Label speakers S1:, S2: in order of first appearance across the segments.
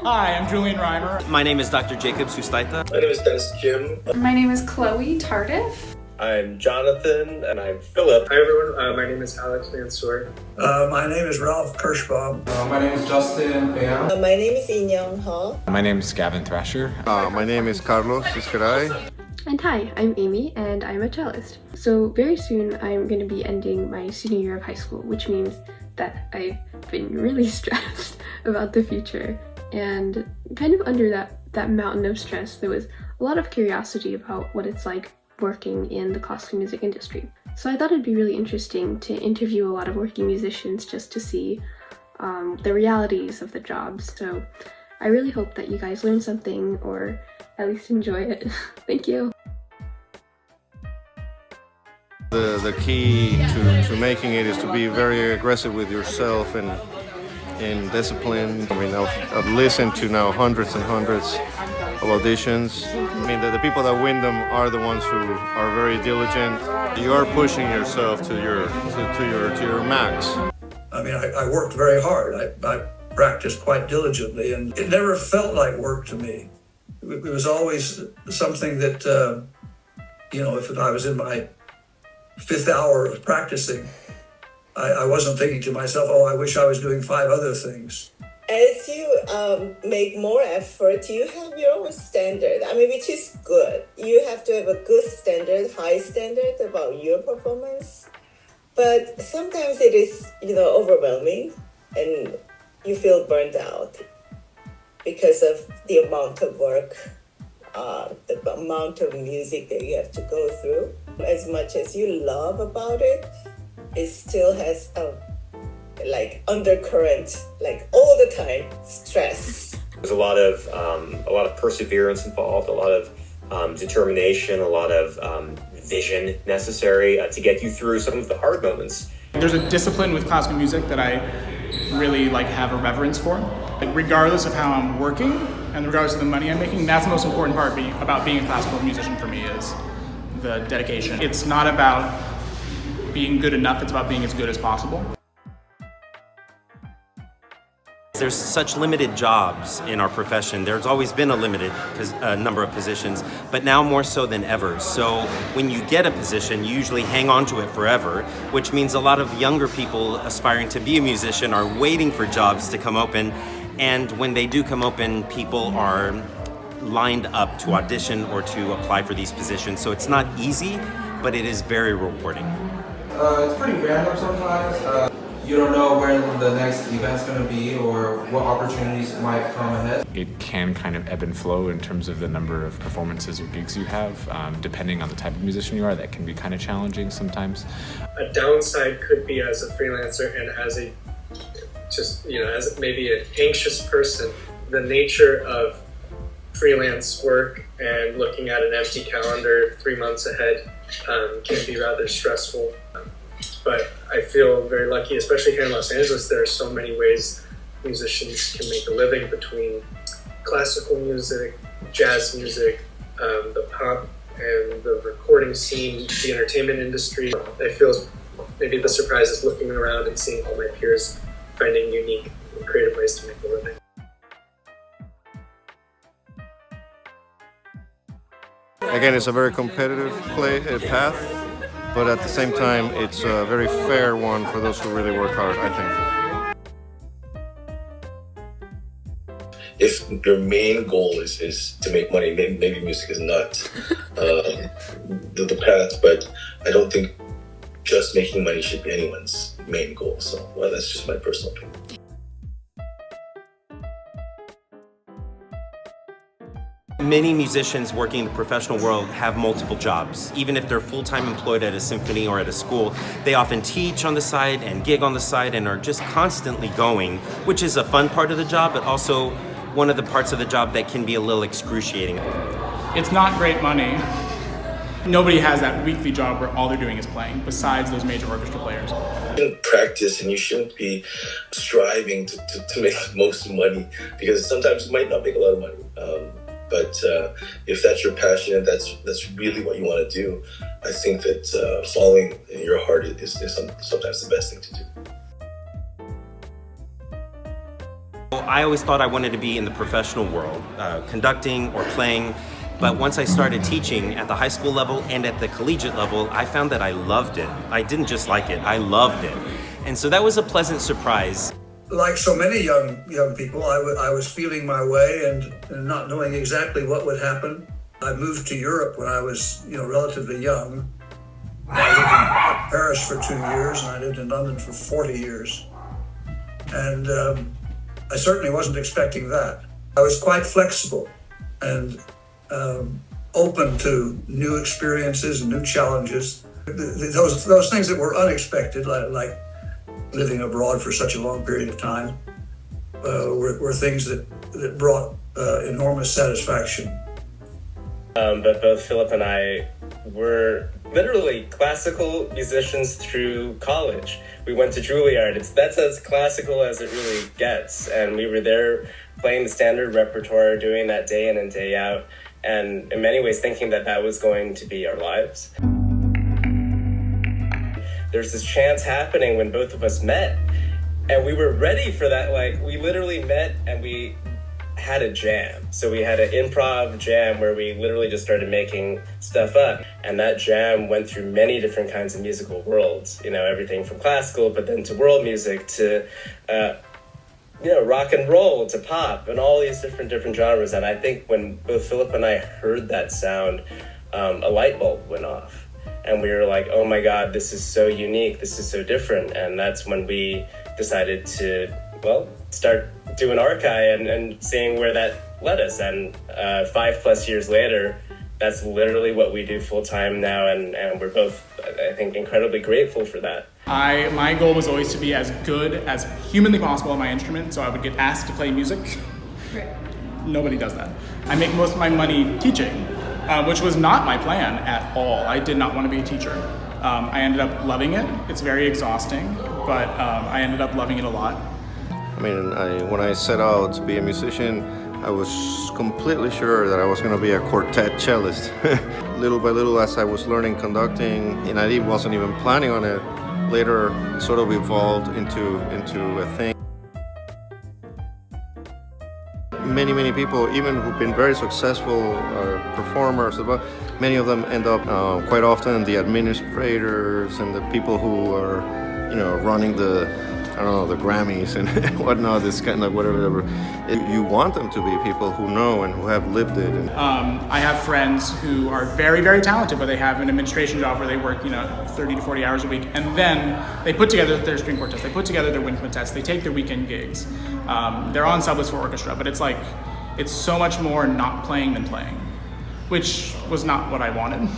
S1: Hi, I'm Julian Reimer.
S2: My name is Dr. Jacob Sustaita.
S3: My name is Dennis Kim.
S4: My name is Chloe Tardif.
S3: I'm Jonathan, and I'm Philip.
S5: Hi everyone, my name is Alex Mansour.
S6: My name is Ralph Kirschbaum.
S7: My name is Justin Pham.
S8: My name is In Young Ho.
S9: My name is Gavin Thrasher.
S10: My name is Carlos Iscaray.
S11: And hi, I'm Amy, and I'm a cellist. So very soon I'm going to be ending my senior year of high school, which means that I've been really stressed about the future. And kind of under that mountain of stress, there was a lot of curiosity about what it's like working in the classical music industry. So I thought it'd be really interesting to interview a lot of working musicians just to see the realities of the jobs. So I really hope that you guys learn something or at least enjoy it. Thank you.
S10: The key to making it is to be very aggressive with yourself and discipline. I mean, I've listened to now hundreds and hundreds of auditions. I mean, the people that win them are the ones who are very diligent. You are pushing yourself to your max.
S6: I mean, I worked very hard. I practiced quite diligently, and it never felt like work to me. It was always something that, if I was in my 5th hour of practicing, I wasn't thinking to myself, oh, I wish I was doing 5 other things.
S8: As you make more effort, you have your own standard. I mean, which is good. You have to have a good standard, high standard about your performance. But sometimes it is, overwhelming, and you feel burned out because of the amount of work, the amount of music that you have to go through. As much as you love about it, it still has a undercurrent, all the time, stress.
S3: There's a lot of perseverance involved, a lot of determination, a lot of vision necessary to get you through some of the hard moments.
S1: There's a discipline with classical music that I really have a reverence for. Regardless of how I'm working and regardless of the money I'm making, that's the most important part about being a classical musician for me is the dedication. It's not about being good enough, it's about being as good as possible.
S2: There's such limited jobs in our profession. There's always been a limited number of positions, but now more so than ever. So when you get a position, you usually hang on to it forever, which means a lot of younger people aspiring to be a musician are waiting for jobs to come open. And when they do come open, people are lined up to audition or to apply for these positions. So it's not easy, but it is very rewarding.
S7: It's pretty random sometimes. You don't know where the next event's going to be or what opportunities might come ahead.
S9: It can kind of ebb and flow in terms of the number of performances or gigs you have. Depending on the type of musician you are, that can be kind of challenging sometimes.
S5: A downside could be as a freelancer and as maybe an anxious person, the nature of freelance work and looking at an empty calendar 3 months ahead can be rather stressful. But I feel very lucky, especially here in Los Angeles, there are so many ways musicians can make a living between classical music, jazz music, the pop and the recording scene, the entertainment industry. I feel maybe the surprise is looking around and seeing all my peers finding unique and creative ways to make a living.
S10: Again, it's a very competitive path, but at the same time, it's a very fair one for those who really work hard, I think.
S3: If your main goal is to make money, maybe music is not the path, but I don't think just making money should be anyone's main goal. So, well, that's just my personal opinion.
S2: Many musicians working in the professional world have multiple jobs. Even if they're full-time employed at a symphony or at a school, they often teach on the side and gig on the side and are just constantly going, which is a fun part of the job, but also one of the parts of the job that can be a little excruciating.
S1: It's not great money. Nobody has that weekly job where all they're doing is playing, besides those major orchestra players.
S3: You shouldn't practice and you shouldn't be striving to make the most money, because sometimes you might not make a lot of money. But if that's your passion and that's really what you want to do, I think that following your heart is sometimes the best thing to do.
S2: I always thought I wanted to be in the professional world, conducting or playing. But once I started teaching at the high school level and at the collegiate level, I found that I loved it. I didn't just like it, I loved it. And so that was a pleasant surprise.
S6: Like so many young people, I was feeling my way and not knowing exactly what would happen. I moved to Europe when I was, relatively young. I lived in Paris for 2 years, and I lived in London for 40 years. And I certainly wasn't expecting that. I was quite flexible and open to new experiences and new challenges. Those things that were unexpected, like living abroad for such a long period of time, were things that brought enormous satisfaction.
S12: But both Philip and I were literally classical musicians through college. We went to Juilliard. That's as classical as it really gets. And we were there playing the standard repertoire, doing that day in and day out, and in many ways thinking that that was going to be our lives. There's this chance happening when both of us met, and we were ready for that. Like, we literally met and we had a jam. So we had an improv jam where we literally just started making stuff up. And that jam went through many different kinds of musical worlds, everything from classical, but then to world music, to, rock and roll, to pop, and all these different genres. And I think when both Philip and I heard that sound, a light bulb went off. And we were like, oh my God, this is so unique. This is so different. And that's when we decided to, start doing Archive and seeing where that led us. And 5+ years later, that's literally what we do full time now. And we're both, I think, incredibly grateful for that.
S1: My goal was always to be as good as humanly possible on my instrument, so I would get asked to play music.
S4: Right.
S1: Nobody does that. I make most of my money teaching, which was not my plan at all. I did not want to be a teacher. I ended up loving it. It's very exhausting, but I ended up loving it a lot.
S10: I mean, when I set out to be a musician, I was completely sure that I was going to be a quartet cellist. Little by little, as I was learning conducting, and I wasn't even planning on it, later it sort of evolved into a thing. Many people, even who've been very successful performers, many of them end up quite often the administrators and the people who are, running the Grammys and whatnot, this kind of whatever. You want them to be people who know and who have lived it.
S1: I have friends who are very, very talented, but they have an administration job where they work, 30 to 40 hours a week, and then they put together their string quartets, they put together their wind quintets, they take their weekend gigs. They're on sublist for orchestra, but it's so much more not playing than playing, which was not what I wanted.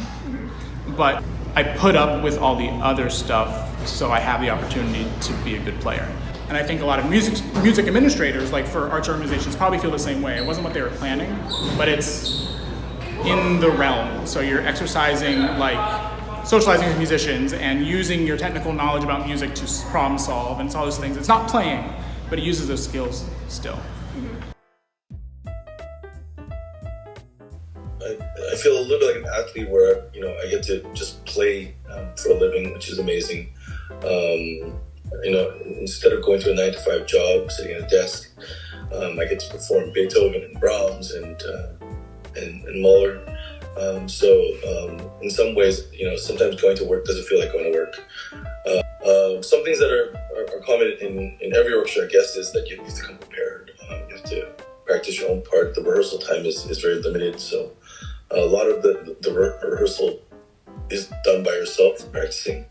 S1: But I put up with all the other stuff so I have the opportunity to be a good player. And I think a lot of music administrators, like for arts organizations, probably feel the same way. It wasn't what they were planning, but it's in the realm. So you're exercising, socializing with musicians and using your technical knowledge about music to problem solve and all those things. It's not playing, but it uses those skills still.
S3: I feel a little bit like an athlete where, I get to just play for a living, which is amazing. Instead of going to a 9-to-5 job, sitting at a desk, I get to perform Beethoven and Brahms and Mahler. In some ways, sometimes going to work doesn't feel like going to work. Some things that are common in every orchestra, I guess, is that you have to come prepared. You have to practice your own part. The rehearsal time is very limited, so a lot of the rehearsal is done by yourself, practicing.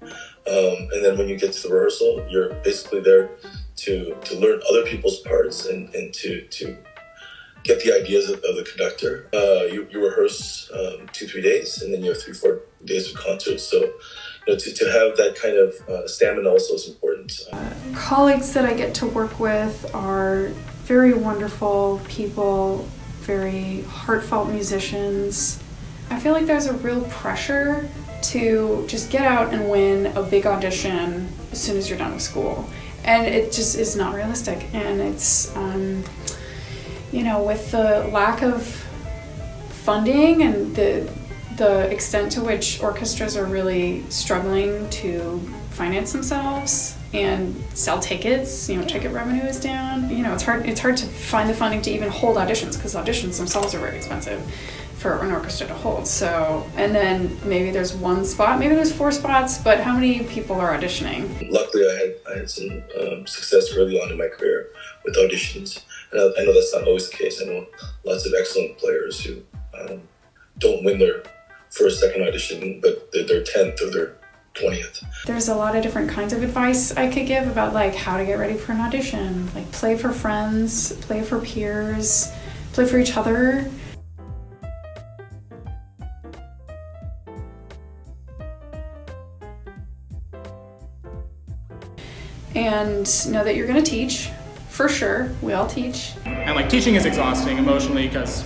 S3: And then when you get to the rehearsal, you're basically there to learn other people's parts and to get the ideas of the conductor. You rehearse 2-3 days, and then you have 3-4 days of concerts. So to have that kind of stamina also is important.
S4: Colleagues that I get to work with are very wonderful people, very heartfelt musicians. I feel like there's a real pressure to just get out and win a big audition as soon as you're done with school. And it just is not realistic. And it's, with the lack of funding and the extent to which orchestras are really struggling to finance themselves, and sell tickets. Ticket revenue is down. It's hard to find the funding to even hold auditions, because auditions themselves are very expensive for an orchestra to hold. So, and then maybe there's one spot, maybe there's 4 spots, but how many people are auditioning?
S3: Luckily, I had some success early on in my career with auditions. And I know that's not always the case. I know lots of excellent players who don't win their first, second audition, but their 10th or their 20th.
S4: There's a lot of different kinds of advice I could give about how to get ready for an audition. Play for friends, play for peers, play for each other. And know that you're going to teach, for sure. We all teach.
S1: And teaching is exhausting emotionally, because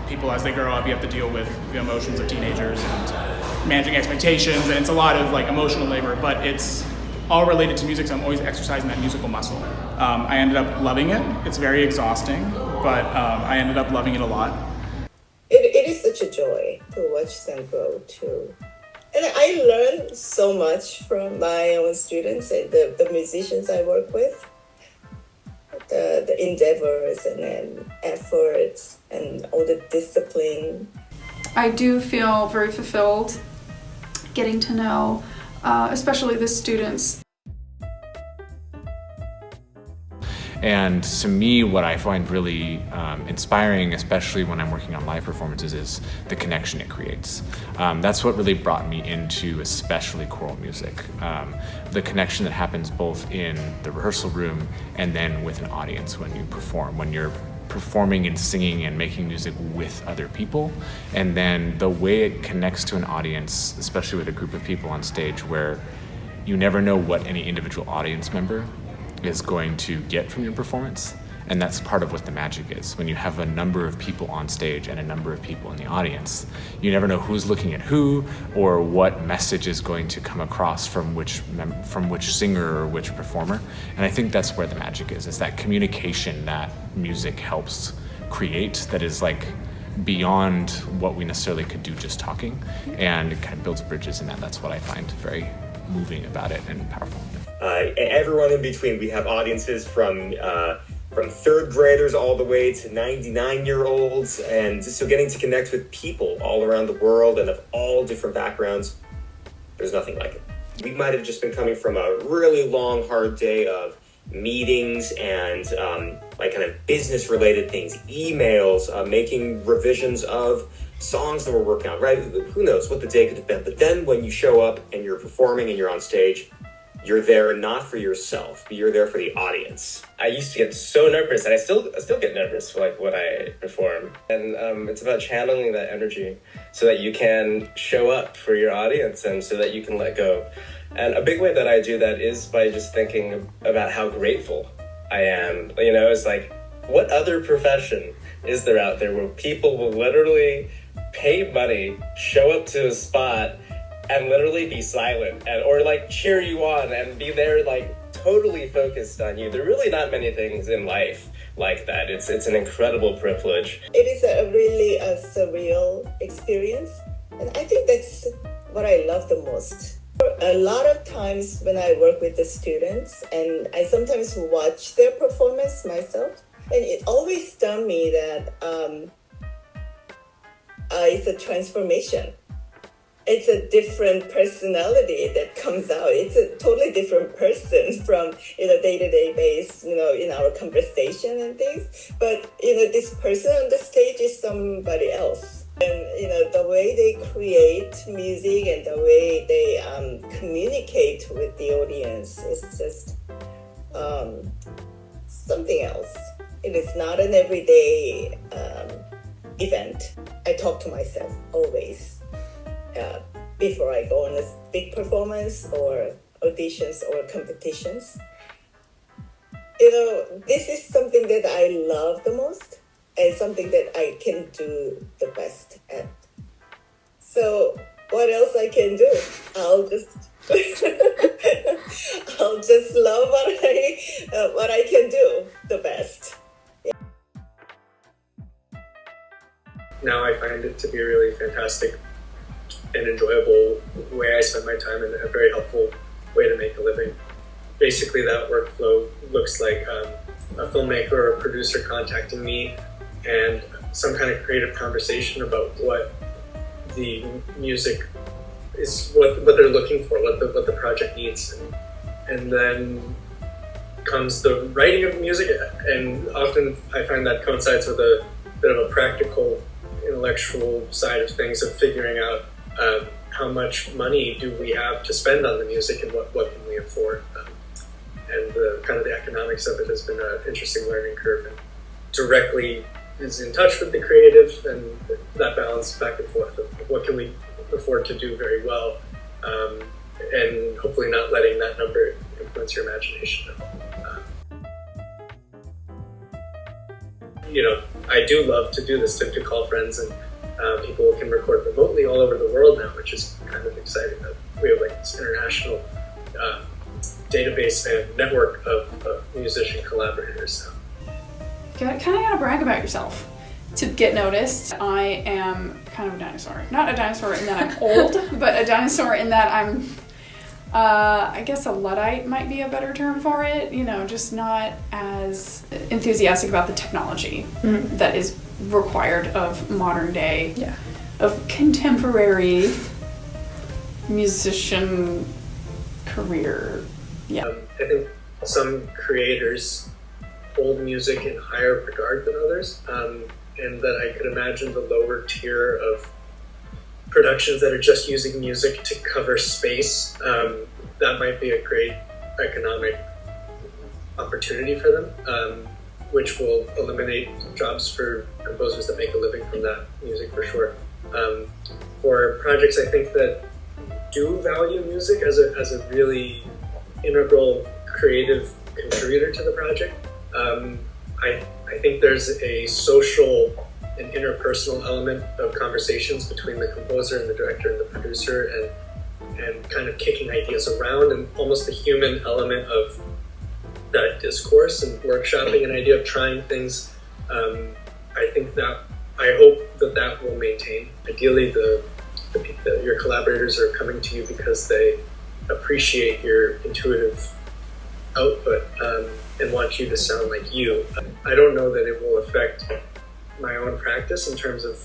S1: people, as they grow up, you have to deal with the emotions of teenagers and managing expectations, and it's a lot of emotional labor, but it's all related to music, so I'm always exercising that musical muscle. I ended up loving it. It's very exhausting, but I ended up loving it a lot.
S8: It is such a joy to watch them grow too. And I learned so much from my own students and the musicians I work with. The endeavors and then efforts and all the discipline.
S4: I do feel very fulfilled getting to know, especially the students.
S9: And to me, what I find really inspiring, especially when I'm working on live performances, is the connection it creates. That's what really brought me into especially choral music. The connection that happens both in the rehearsal room and then with an audience when you perform, when you're performing and singing and making music with other people, and then the way it connects to an audience, especially with a group of people on stage, where you never know what any individual audience member is going to get from your performance. And that's part of what the magic is. When you have a number of people on stage and a number of people in the audience, you never know who's looking at who or what message is going to come across from which singer or which performer. And I think that's where the magic is that communication that music helps create, that is beyond what we necessarily could do just talking, and it kind of builds bridges in that. That's what I find very moving about it and powerful.
S12: Everyone in between. We have audiences from third graders all the way to 99-year-olds, and so getting to connect with people all around the world and of all different backgrounds, there's nothing like it. We might have just been coming from a really long, hard day of meetings and kind of business-related things, emails, making revisions of songs that we're working on, right? Who knows what the day could have been. But then when you show up and you're performing and you're on stage, you're there not for yourself, but you're there for the audience.
S13: I used to get so nervous, and I still get nervous for when I perform. And it's about channeling that energy so that you can show up for your audience and so that you can let go. And a big way that I do that is by just thinking about how grateful I am. It's what other profession is there out there where people will literally pay money, show up to a spot, and literally be silent or cheer you on and be there totally focused on you. There are really not many things in life like that. It's an incredible privilege.
S8: It is a really surreal experience, and I think that's what I love the most. A lot of times when I work with the students, and I sometimes watch their performance myself, and it always stunned me that it's a transformation. It's a different personality that comes out. It's a totally different person from, day-to-day base, in our conversation and things. But, this person on the stage is somebody else. And, the way they create music and the way they communicate with the audience is just something else. It is not an everyday event. I talk to myself always. Before I go on a big performance or auditions or competitions. This is something that I love the most and something that I can do the best at. So what else I can do? I'll just love what I can do the best. Yeah.
S5: Now I find it to be really fantastic and enjoyable way I spend my time, and a very helpful way to make a living. basically that workflow looks like a filmmaker or a producer contacting me and some kind of creative conversation about what the music is, what they're looking for, what the project needs, and then comes the writing of music, and often I find that coincides with a bit of a practical, intellectual side of things of figuring out how much money do we have to spend on the music and what can we afford. And the kind of the economics of it has been an interesting learning curve, and directly is in touch with the creative and that balance back and forth of what can we afford to do very well, and hopefully not letting that number influence your imagination at all. I do love to do this, to call friends, and people can record remotely all over the world now, which is kind of exciting. That we have like this international database and network of musician collaborators.
S4: You kind of gotta brag about yourself to get noticed. I am kind of a dinosaur. Not a dinosaur in that I'm old, but a dinosaur in that I'm, I guess a Luddite might be a better term for it. Just not as enthusiastic about the technology that is required of modern day, of contemporary musician career. I
S5: think some creators hold music in higher regard than others, and that I could imagine the lower tier of productions that are just using music to cover space, that might be a great economic opportunity for them, which will eliminate jobs for composers that make a living from that music for sure. For projects I think that do value music as a really integral creative contributor to the project, I think there's a social and interpersonal element of conversations between the composer and the director and the producer, and kind of kicking ideas around, and almost the human element of that discourse and workshopping an idea of trying things. I think that I hope that will maintain. Ideally, your collaborators are coming to you because they appreciate your intuitive output and want you to sound like you. I don't know that it will affect my own practice in terms of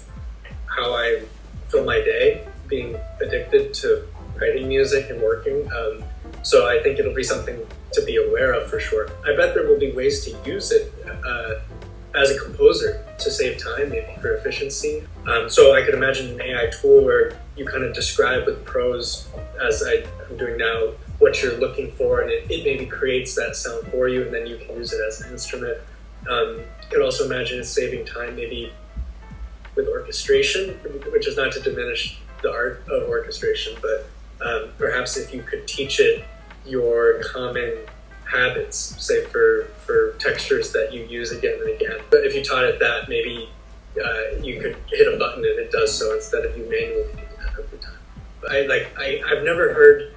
S5: how I fill my day, being addicted to writing music and working. So I think it'll be something to be aware of for sure. I bet there will be ways to use it as a composer to save time, maybe for efficiency. So I could imagine an AI tool where you kind of describe with prose, as I'm doing now, what you're looking for, and it maybe creates that sound for you, and then you can use it as an instrument. You could also imagine it saving time maybe with orchestration, which is not to diminish the art of orchestration, but perhaps if you could teach it your common habits, say for textures that you use again and again. But if you taught it that, maybe you could hit a button and it does so instead of you manually doing that every time. I've never heard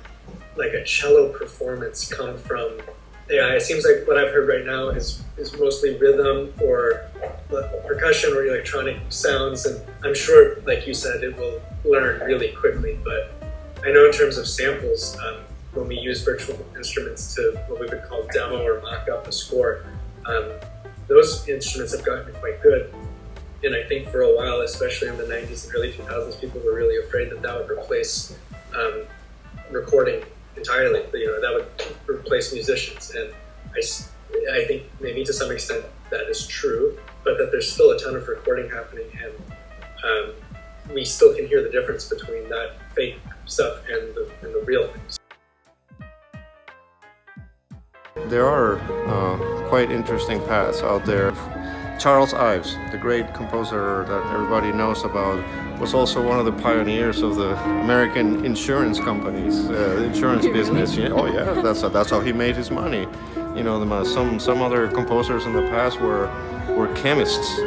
S5: like a cello performance come from AI. It seems like what I've heard right now is mostly rhythm or percussion or electronic sounds, and I'm sure, like you said, it will learn really quickly. But I know in terms of samples, when we use virtual instruments to what we would call demo or mock up a score, those instruments have gotten quite good. And I think for a while, especially in the 90s and early 2000s, people were really afraid that would replace recording entirely. That would replace musicians. And I think maybe to some extent that is true, but that there's still a ton of recording happening, and we still can hear the difference between that fake stuff and the real things.
S10: There are quite interesting paths out there. Charles Ives, the great composer that everybody knows about, was also one of the pioneers of the American insurance companies, the insurance business. Yeah, oh yeah, that's how he made his money. Some other composers in the past were chemists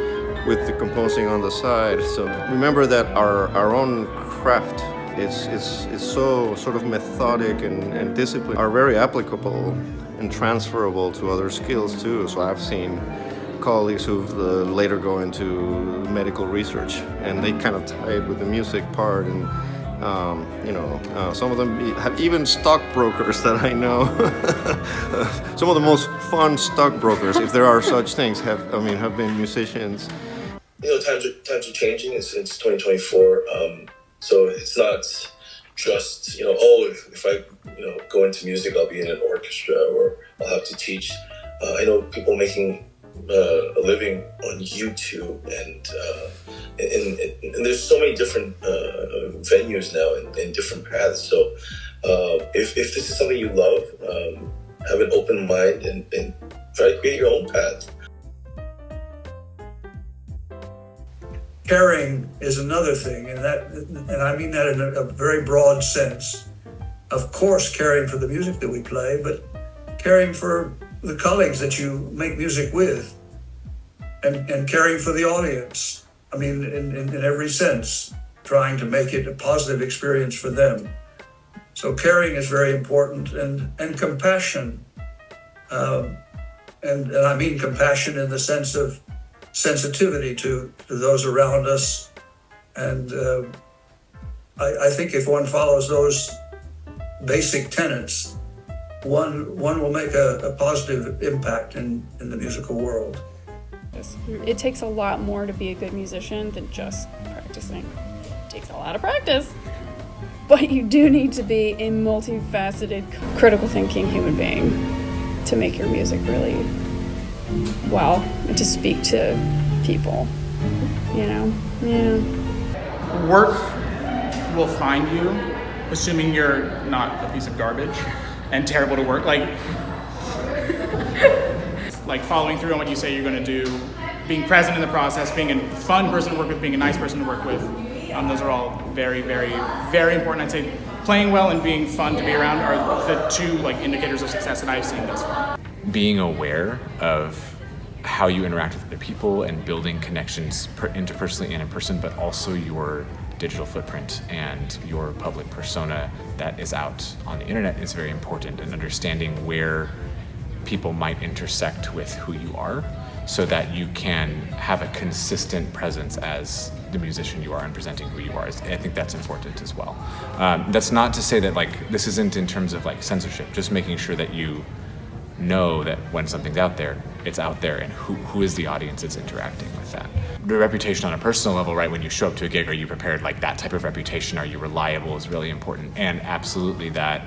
S10: with the composing on the side. So remember that our own craft is so sort of methodic and disciplined, are very applicable and transferable to other skills too. So I've seen colleagues who've later go into medical research, and they kind of tie it with the music part, Some of them have even stockbrokers that I know. Some of the most fun stockbrokers, if there are such things, have been musicians.
S3: Times are changing. It's 2024, so it's not just if I go into music, I'll be in an orchestra or I'll have to teach. I know people making a living on YouTube, and there's so many different venues now and different paths. So if this is something you love, have an open mind and try to create your own path.
S6: Caring is another thing, and I mean that in a very broad sense. Of course, caring for the music that we play, but caring for the colleagues that you make music with, and caring for the audience. I mean, in every sense, trying to make it a positive experience for them. So caring is very important, and compassion. And I mean compassion in the sense of sensitivity to those around us. And I think if one follows those basic tenets, one will make a positive impact in the musical world.
S14: It takes a lot more to be a good musician than just practicing. It takes a lot of practice. But you do need to be a multifaceted, critical thinking human being to make your music really well and to speak to people, Yeah.
S1: Work will find you, assuming you're not a piece of garbage and terrible to work. Like following through on what you say you're going to do, being present in the process, being a fun person to work with, being a nice person to work with. Those are all very, very, very important. I'd say playing well and being fun to be around are the two indicators of success that I've seen thus far.
S9: Being aware of how you interact with other people and building connections interpersonally and in person, but also your digital footprint and your public persona that is out on the internet is very important, and understanding where people might intersect with who you are so that you can have a consistent presence as the musician you are and presenting who you are. I think that's important as well. That's not to say that this isn't in terms of censorship, just making sure that you know that when something's out there, it's out there, and who is the audience that's interacting with that. The reputation on a personal level, right, when you show up to a gig, are you prepared? That type of reputation, are you reliable, is really important. And absolutely that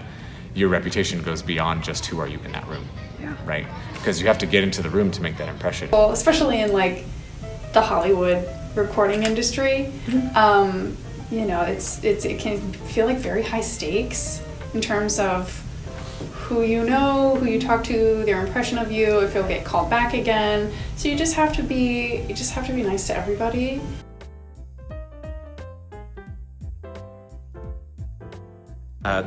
S9: your reputation goes beyond just who are you in that room, right? Because you have to get into the room to make that impression.
S4: Well, especially in the Hollywood recording industry, it can feel very high stakes in terms of who you know, who you talk to, their impression of you, if you'll get called back again. So you just have to be nice to everybody.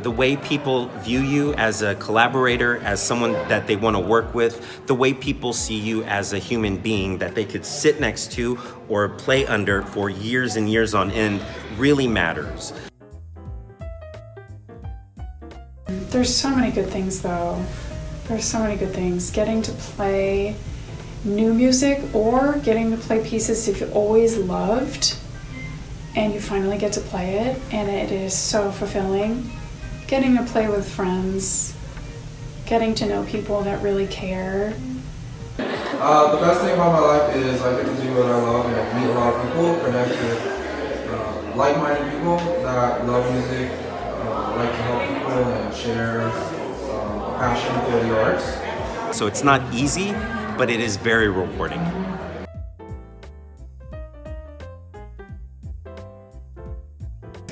S2: The way people view you as a collaborator, as someone that they want to work with, the way people see you as a human being that they could sit next to or play under for years and years on end really matters.
S4: There's so many good things though. There's so many good things. Getting to play new music or getting to play pieces you've always loved and you finally get to play it and it is so fulfilling. Getting to play with friends, getting to know people that really care.
S7: The best thing about my life is I get to do what I love and meet a lot of people, connect with like-minded people that love music, like to help people and share a passion for the arts.
S2: So it's not easy, but it is very rewarding.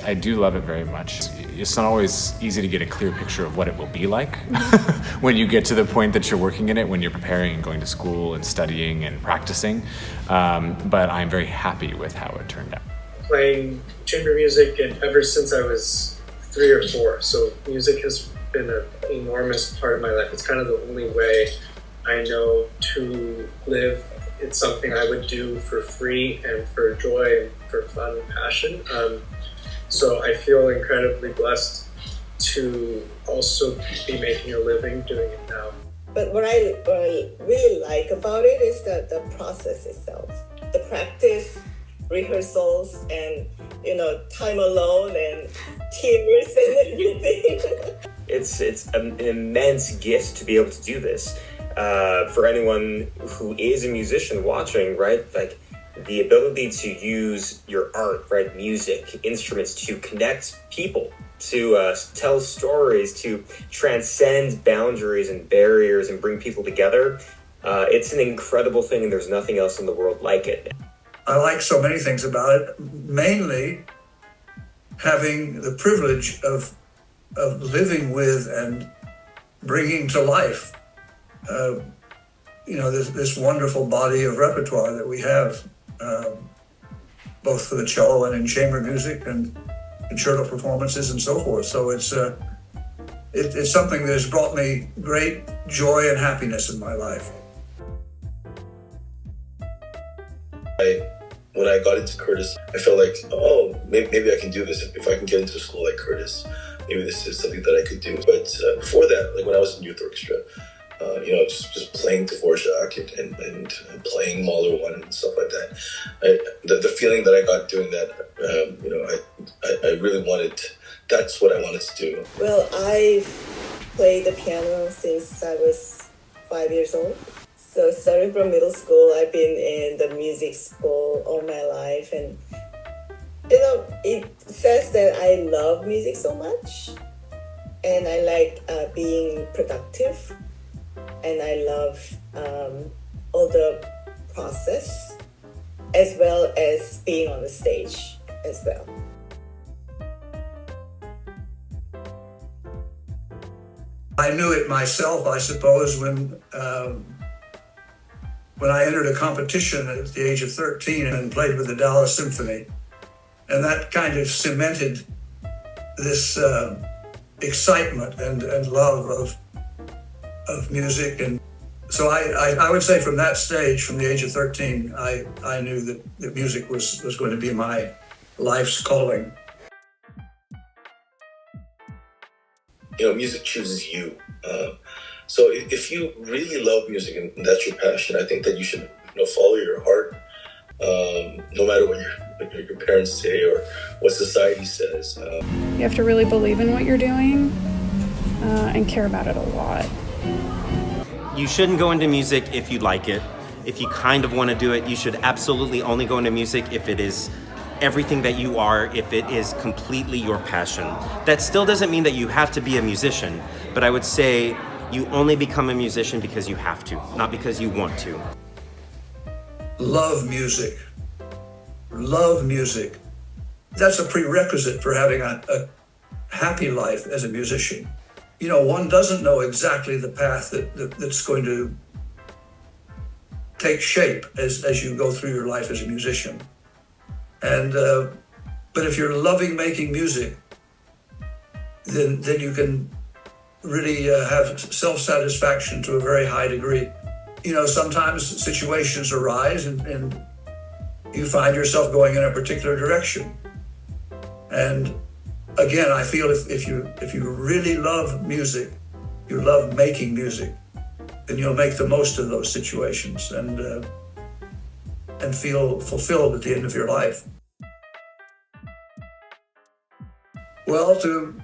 S9: I do love it very much. It's not always easy to get a clear picture of what it will be like when you get to the point that you're working in it, when you're preparing and going to school and studying and practicing. But I'm very happy with how it turned out.
S5: Playing chamber music ever since I was 3 or 4, so music has been an enormous part of my life. It's kind of the only way I know to live. It's something I would do for free and for joy and for fun and passion. So I feel incredibly blessed to also be making a living doing it now.
S8: But what I really like about it is the process itself. The practice, rehearsals, and time alone and tears and everything.
S15: It's an immense gift to be able to do this. For anyone who is a musician watching, right? Like the ability to use your art, right? Music, instruments to connect people, to tell stories, to transcend boundaries and barriers and bring people together. It's an incredible thing, and there's nothing else in the world like it.
S6: I like so many things about it, mainly having the privilege of living with and bringing to life, this wonderful body of repertoire that we have, both for the cello and in chamber music and concerto performances and so forth. So it's something that has brought me great joy and happiness in my life.
S3: When I got into Curtis, I felt like, oh, maybe I can do this. If I can get into a school like Curtis, maybe this is something that I could do. But before that, like when I was in youth orchestra, just playing Dvorak and playing Mahler 1 and stuff like that, the feeling that I got doing that, I really wanted, that's what I wanted to do.
S8: Well, I've played the piano since I was 5 years old. So starting from middle school, I've been in the music school all my life. And, it says that I love music so much. And I like being productive. And I love all the process, as well as being on the stage as well.
S6: I knew it myself, I suppose, when I entered a competition at the age of 13 and played with the Dallas Symphony. And that kind of cemented this excitement and love of music. And so I would say from that stage, from the age of 13, I knew that music was going to be my life's calling.
S3: Music chooses you. So if you really love music and that's your passion, I think that you should follow your heart, no matter what your parents say or what society says.
S14: You have to really believe in what you're doing and care about it a lot.
S2: You shouldn't go into music if you like it. If you kind of want to do it, you should absolutely only go into music if it is everything that you are, if it is completely your passion. That still doesn't mean that you have to be a musician, but I would say you only become a musician because you have to, not because you want to.
S6: Love music. Love music. That's a prerequisite for having a happy life as a musician. One doesn't know exactly the path that's going to take shape as you go through your life as a musician. And but if you're loving making music, then you can really have self-satisfaction to a very high degree. Sometimes situations arise and you find yourself going in a particular direction. And again, I feel if you really love music, you love making music, then you'll make the most of those situations and feel fulfilled at the end of your life. Well, to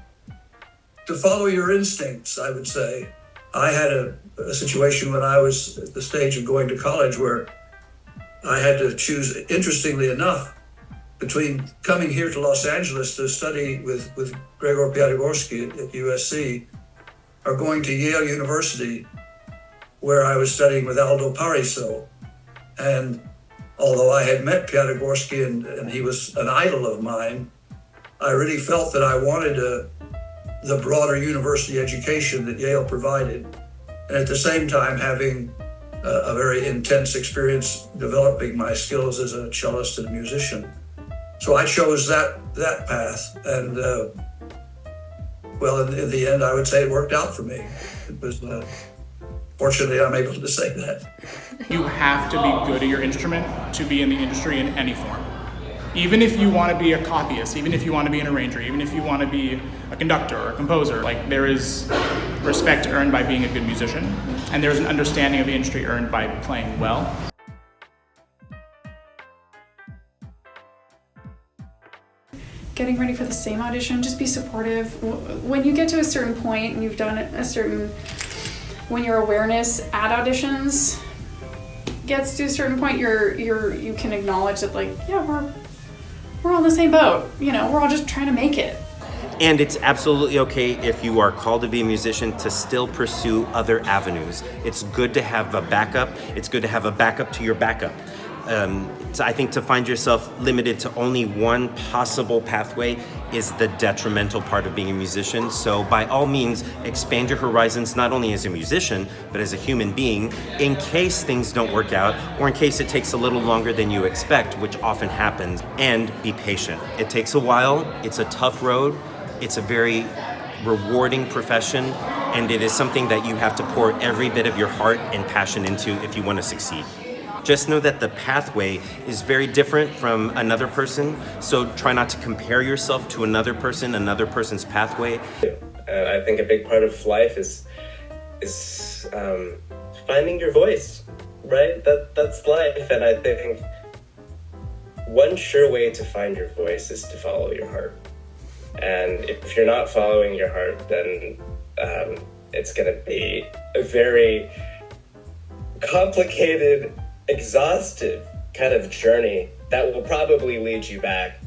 S6: follow your instincts, I would say. I had a situation when I was at the stage of going to college where I had to choose, interestingly enough, between coming here to Los Angeles to study with Gregor Piatigorsky at USC or going to Yale University where I was studying with Aldo Pariso. And although I had met Piatigorsky and he was an idol of mine, I really felt that I wanted the broader university education that Yale provided, and at the same time having a very intense experience developing my skills as a cellist and a musician. So I chose that path, and well, in the end, I would say it worked out for me. It was fortunately I'm able to say that.
S1: You have to be good at your instrument to be in the industry in any form. Even if you want to be a copyist, even if you want to be an arranger, even if you want to be a conductor or a composer, there is respect earned by being a good musician, and there's an understanding of the industry earned by playing well.
S4: getting ready for the same audition, just be supportive. When you get to a certain point and you've done when your awareness at auditions gets to a certain point, you can acknowledge that, like, yeah, we're all in the same boat. You know, we're all just trying to make it.
S2: And it's absolutely okay if you are called to be a musician to still pursue other avenues. It's good to have a backup. It's good to have a backup to your backup. I think to find yourself limited to only one possible pathway is the detrimental part of being a musician. So by all means, expand your horizons, not only as a musician, but as a human being, in case things don't work out, or in case it takes a little longer than you expect, which often happens. And be patient. It takes a while. It's a tough road. It's a very rewarding profession, and it is something that you have to pour every bit of your heart and passion into if you want to succeed. Just know that the pathway is very different from another person, so try not to compare yourself to another person's pathway.
S12: And I think a big part of life is finding your voice, right? That's life, and I think one sure way to find your voice is to follow your heart. And if you're not following your heart, then it's going to be a very complicated, exhaustive kind of journey that will probably lead you back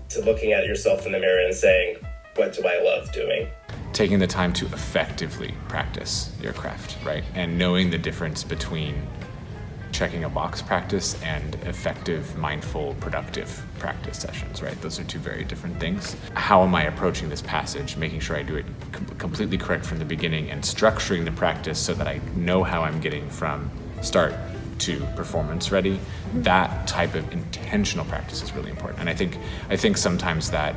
S12: to looking at yourself in the mirror and saying, what do I love doing?
S9: Taking the time to effectively practice your craft, right? And knowing the difference between checking a box practice and effective, mindful, productive practice sessions, right? Those are two very different things. How am I approaching this passage, making sure I do it completely correct from the beginning, and structuring the practice so that I know how I'm getting from start to performance ready? That type of intentional practice is really important. And I think sometimes that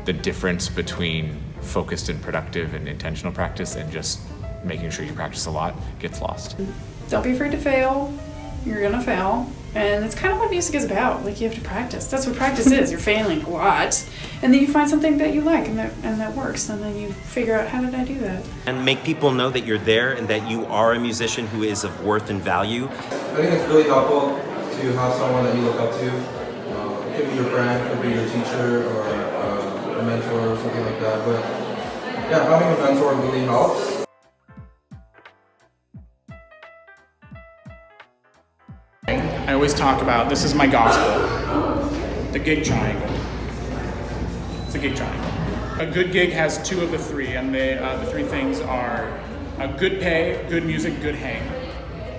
S9: the difference between focused and productive and intentional practice and just making sure you practice a lot gets lost.
S4: Don't be afraid to fail. You're gonna fail. And it's kind of what music is about. Like, you have to practice. That's what practice is. You're failing a lot. And then you find something that you like and that works. And then you figure out, how did I do that?
S2: And make people know that you're there and that you are a musician who is of worth and value.
S7: I think it's really helpful to have someone that you look up to. It could be your friend, it could be your teacher, or a mentor or something like that. But yeah, having a mentor really helps.
S1: I always talk about, this is my gospel, the gig triangle. It's a gig triangle. A good gig has two of the three, and the three things are good pay, good music, good hang.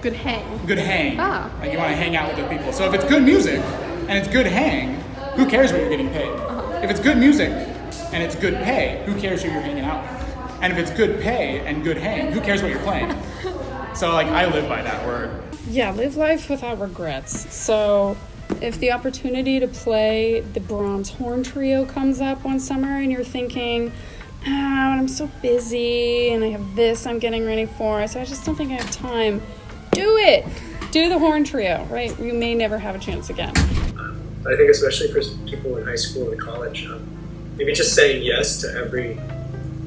S14: Good hang.
S1: Good hang.
S14: Ah.
S1: Like, you want to hang out with other people. So if it's good music and it's good hang, who cares what you're getting paid? If it's good music and it's good pay, who cares who you're hanging out with? And if it's good pay and good hang, who cares what you're playing? So, like, I live by that word.
S14: Yeah, live life without regrets. So if the opportunity to play the Brahms Horn Trio comes up one summer and you're thinking, I'm so busy and I have this I'm getting ready for, so I just don't think I have time, do it! Do the Horn Trio, right? You may never have a chance again.
S5: I think especially for people in high school and college, maybe just saying yes to every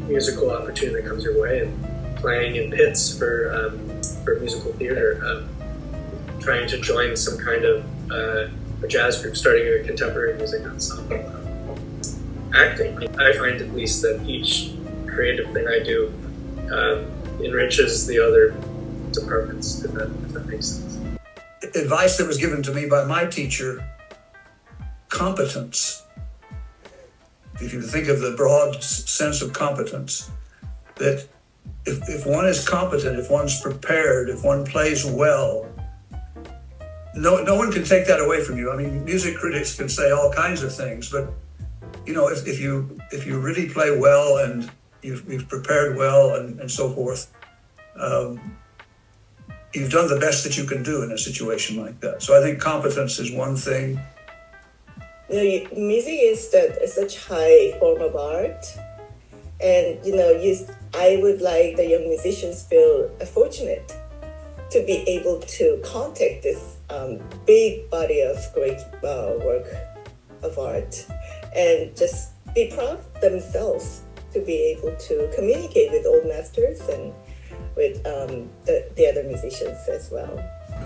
S5: musical opportunity that comes your way, and playing in pits for musical theater, trying to join some kind of a jazz group, starting a contemporary music ensemble, acting. I find at least that each creative thing I do enriches the other departments, if that makes sense.
S6: Advice that was given to me by my teacher, competence. If you think of the broad sense of competence, that if one is competent, if one's prepared, if one plays well, no one can take that away from you. I mean, music critics can say all kinds of things, but you know, if you really play well and you've prepared well and so forth, you've done the best that you can do in a situation like that. So I think competence is one thing.
S8: You know, music is such high form of art, and I would like the young musicians feel fortunate to be able to contact this big body of great work of art, and just be proud of themselves to be able to communicate with old masters and with the other musicians as well.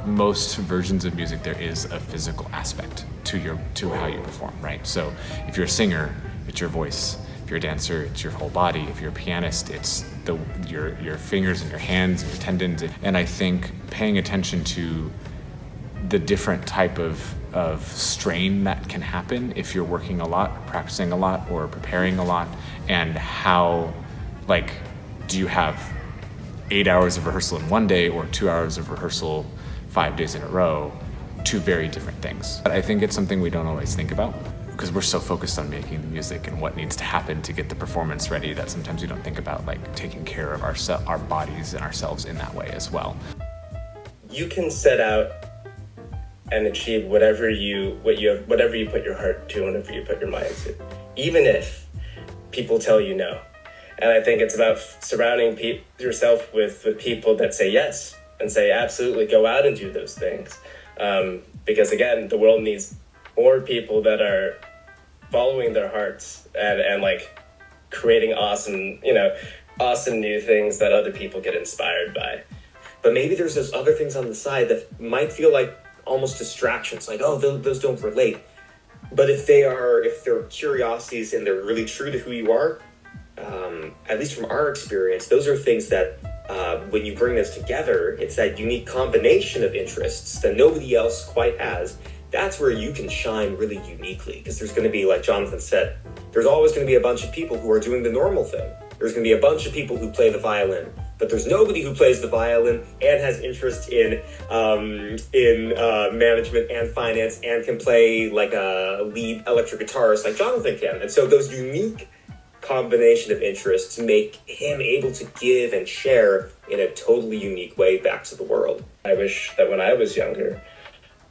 S9: most versions of music, there is a physical aspect to how you perform, right? So if you're a singer, it's your voice. If you're a dancer, it's your whole body. If you're a pianist, it's your fingers and your hands and your tendons. And I think paying attention to the different type of strain that can happen if you're working a lot, or practicing a lot, or preparing a lot, and how, like, do you have 8 hours of rehearsal in one day or 2 hours of rehearsal 5 days in a row? Two very different things. But I think it's something we don't always think about because we're so focused on making the music and what needs to happen to get the performance ready that sometimes we don't think about, like, taking care of our bodies and ourselves in that way as well.
S12: You can set out and achieve whatever you put your heart to, whatever you put your mind to, even if people tell you no. And I think it's about surrounding yourself with people that say yes and say absolutely, go out and do those things. Because again, the world needs more people that are following their hearts and like creating awesome new things that other people get inspired by.
S15: But maybe there's those other things on the side that might feel like almost distractions, like, oh, those don't relate. But if they're curiosities and they're really true to who you are, at least from our experience, those are things that when you bring this together, it's that unique combination of interests that nobody else quite has. That's where you can shine really uniquely, because there's going to be, like Jonathan said, there's always going to be a bunch of people who are doing the normal thing. There's going to be a bunch of people who play the violin, but there's nobody who plays the violin and has interest in management and finance and can play like a lead electric guitarist like Jonathan can. And so those unique combination of interests make him able to give and share in a totally unique way back to the world.
S12: I wish that when I was younger,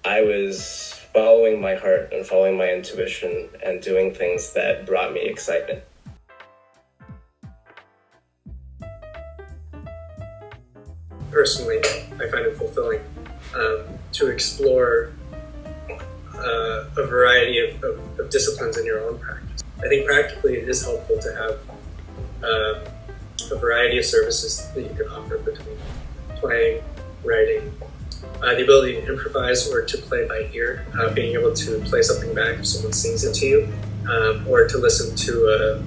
S12: I was following my heart and following my intuition and doing things that brought me excitement.
S5: Personally, I find it fulfilling to explore a variety of disciplines in your own practice. I think practically it is helpful to have a variety of services that you can offer between playing, writing, the ability to improvise or to play by ear, being able to play something back if someone sings it to you, or to listen to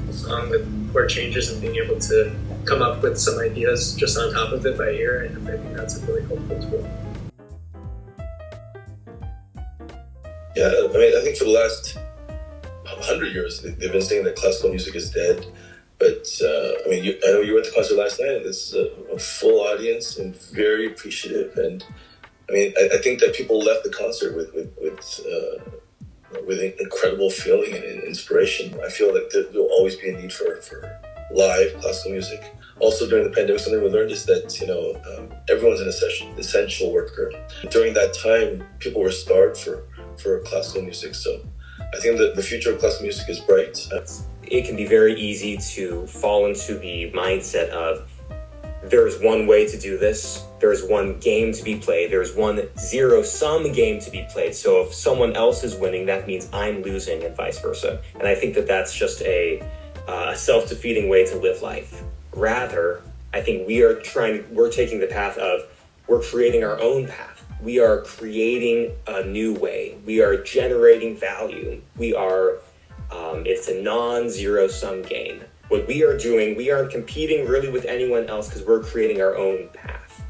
S5: a song with chord changes and being able to come up with some ideas just on top of it by ear, and I think that's a really helpful tool.
S3: Yeah, I mean, I think for the last 100 years, they've been saying that classical music is dead. But, I mean, I know you went to concert last night, and this is a full audience and very appreciative. And, I mean, I think that people left the concert with incredible feeling and inspiration. I feel like there will always be a need for live classical music. Also, during the pandemic, something we learned is that, everyone's an essential worker. During that time, people were starved for classical music. So I think that the future of classical music is bright.
S15: It can be very easy to fall into the mindset of there's one way to do this, there's one game to be played, there's one zero-sum game to be played. So if someone else is winning, that means I'm losing, and vice versa. And I think that that's just a self-defeating way to live life. Rather, I think we're taking the path of we're creating our own path. We are creating a new way. We are generating value. We are it's a non-zero-sum game. What we are doing, we aren't competing really with anyone else because we're creating our own path.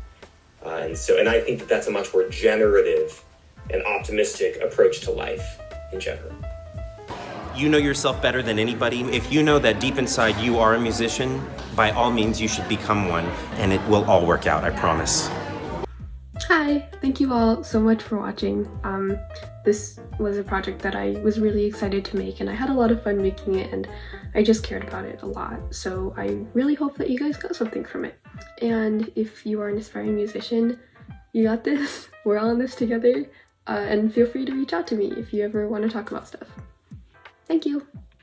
S15: And I think that that's a much more generative and optimistic approach to life in general.
S2: You know yourself better than anybody. If you know that deep inside you are a musician, by all means you should become one, and it will all work out, I promise.
S11: Hi, thank you all so much for watching. This was a project that I was really excited to make, and I had a lot of fun making it, and I just cared about it a lot. So I really hope that you guys got something from it. And if you are an aspiring musician, you got this. We're all in this together. And feel free to reach out to me if you ever want to talk about stuff. Thank you.